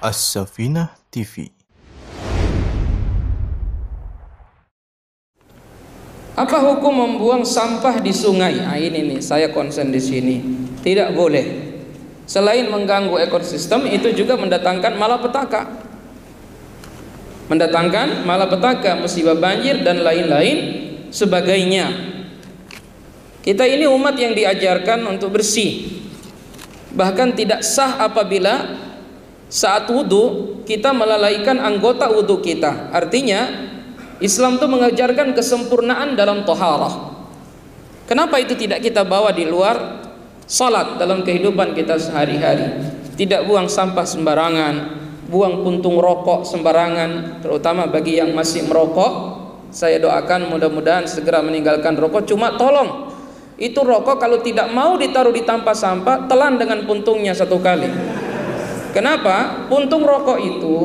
As-Safinah TV. Apa hukum membuang sampah di sungai? Nah, ini nih saya konsen di sini. Tidak boleh. Selain mengganggu ekosistem, itu juga mendatangkan malapetaka. Mendatangkan malapetaka, musibah banjir dan lain-lain sebagainya. Kita ini umat yang diajarkan untuk bersih. Bahkan tidak sah apabila saat wudu kita melalaikan anggota wudu kita. Artinya Islam itu mengajarkan kesempurnaan dalam taharah. Kenapa itu tidak kita bawa di luar salat dalam kehidupan kita sehari-hari? Tidak buang sampah sembarangan, buang puntung rokok sembarangan, terutama bagi yang masih merokok. Saya doakan mudah-mudahan segera meninggalkan rokok. Cuma tolong, itu rokok kalau tidak mau ditaruh di tempat sampah, telan dengan puntungnya satu kali. Kenapa? Puntung rokok itu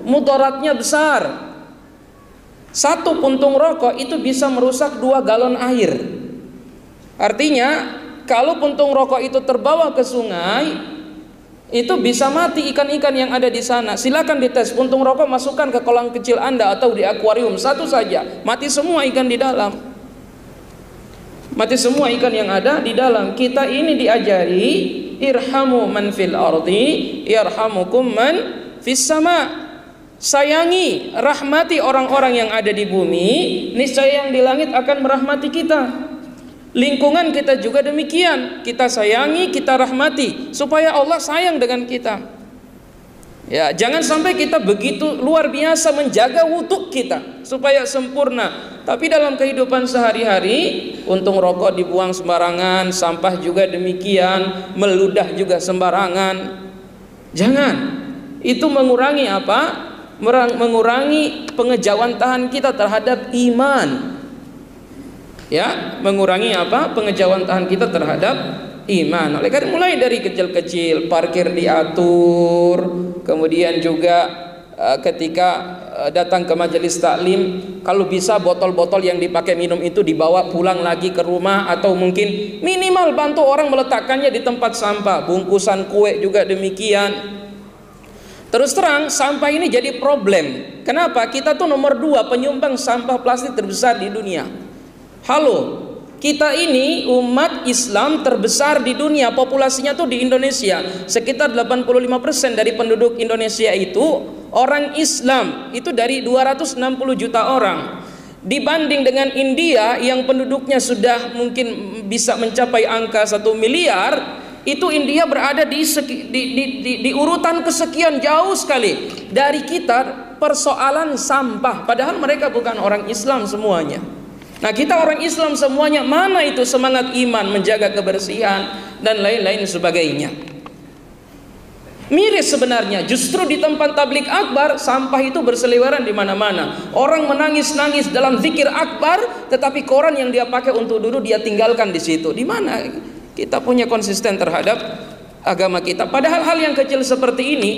mudaratnya besar. Satu puntung rokok itu bisa merusak 2 galon air. Artinya kalau puntung rokok itu terbawa ke sungai, itu bisa mati ikan-ikan yang ada di sana. Silakan dites puntung rokok, masukkan ke kolam kecil Anda atau di akuarium, satu saja, mati semua ikan di dalam. Mati semua ikan yang ada di dalam. Kita ini diajari irhamu man fil ardi yarhamukum man fis sama. Sayangi, rahmati orang-orang yang ada di bumi, niscaya yang di langit akan merahmati kita. Lingkungan kita juga demikian. Kita sayangi, kita rahmati, supaya Allah sayang dengan kita. Ya, jangan sampai kita begitu luar biasa menjaga wudhu kita supaya sempurna, tapi dalam kehidupan sehari-hari puntung rokok dibuang sembarangan, sampah juga demikian, meludah juga sembarangan. Jangan. Itu mengurangi apa? Mengurangi pengejawantahan kita terhadap iman. Ya, mengurangi apa? Pengejawantahan kita terhadap iman. Oleh karena mulai dari kecil-kecil, parkir diatur, kemudian juga ketika datang ke majelis taklim, kalau bisa botol-botol yang dipakai minum itu dibawa pulang lagi ke rumah, atau mungkin minimal bantu orang meletakkannya di tempat sampah. Bungkusan kue juga demikian. Terus terang, sampah ini jadi problem. Kenapa? Kita tuh nomor 2 penyumbang sampah plastik terbesar di dunia. Halo, kita ini umat Islam terbesar di dunia. Populasinya tuh di Indonesia sekitar 85% dari penduduk Indonesia itu orang Islam. Itu dari 260 juta orang. Dibanding dengan India yang penduduknya sudah mungkin bisa mencapai angka 1 miliar, itu India berada di urutan kesekian, jauh sekali dari kita persoalan sampah, padahal mereka bukan orang Islam semuanya. Nah, kita orang Islam semuanya, mana itu semangat iman menjaga kebersihan dan lain-lain sebagainya. Miris sebenarnya, justru di tempat tablik akbar sampah itu berseliweran di mana-mana. Orang menangis-nangis dalam zikir akbar, tetapi koran yang dia pakai untuk duduk dia tinggalkan di situ. Di mana kita punya konsisten terhadap agama kita? Padahal hal yang kecil seperti ini,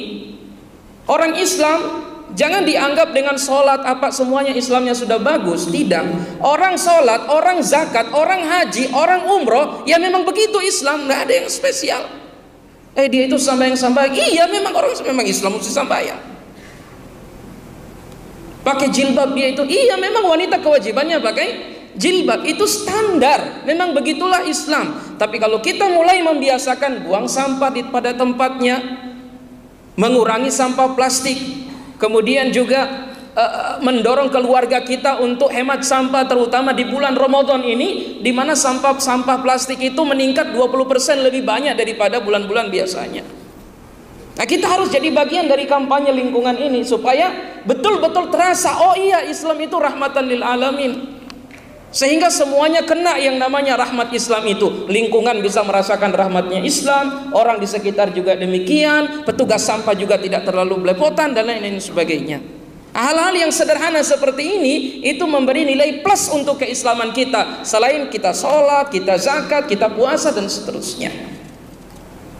orang Islam jangan dianggap dengan sholat apa semuanya Islamnya sudah bagus. Tidak. Orang sholat, orang zakat, orang haji, orang umroh, ya memang begitu Islam, nggak ada yang spesial. Dia itu sambayang-sambayang. Iya, memang orang memang Islam mesti sambayang. Pakai jilbab dia itu, iya memang wanita kewajibannya pakai jilbab, itu standar, memang begitulah Islam. Tapi kalau kita mulai membiasakan buang sampah pada tempatnya, mengurangi sampah plastik, kemudian juga mendorong keluarga kita untuk hemat sampah, terutama di bulan Ramadan ini, di mana sampah plastik itu meningkat 20% lebih banyak daripada bulan-bulan biasanya. Nah, kita harus jadi bagian dari kampanye lingkungan ini supaya betul-betul terasa, oh iya Islam itu rahmatan lil alamin. Sehingga semuanya kena yang namanya rahmat Islam itu. Lingkungan bisa merasakan rahmatnya Islam, orang di sekitar juga demikian, petugas sampah juga tidak terlalu belepotan dan lain-lain sebagainya. Hal-hal yang sederhana seperti ini itu memberi nilai plus untuk keislaman kita. Selain kita sholat, kita zakat, kita puasa dan seterusnya.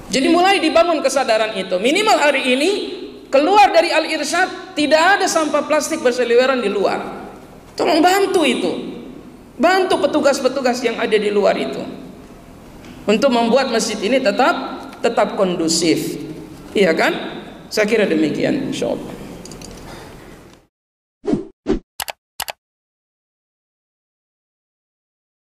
Jadi mulai dibangun kesadaran itu. Minimal hari ini keluar dari Al-Irsyad tidak ada sampah plastik berseliweran di luar. Tolong bantu itu. Bantu petugas-petugas yang ada di luar itu untuk membuat masjid ini tetap kondusif, iya kan? Saya kira demikian insyaallah.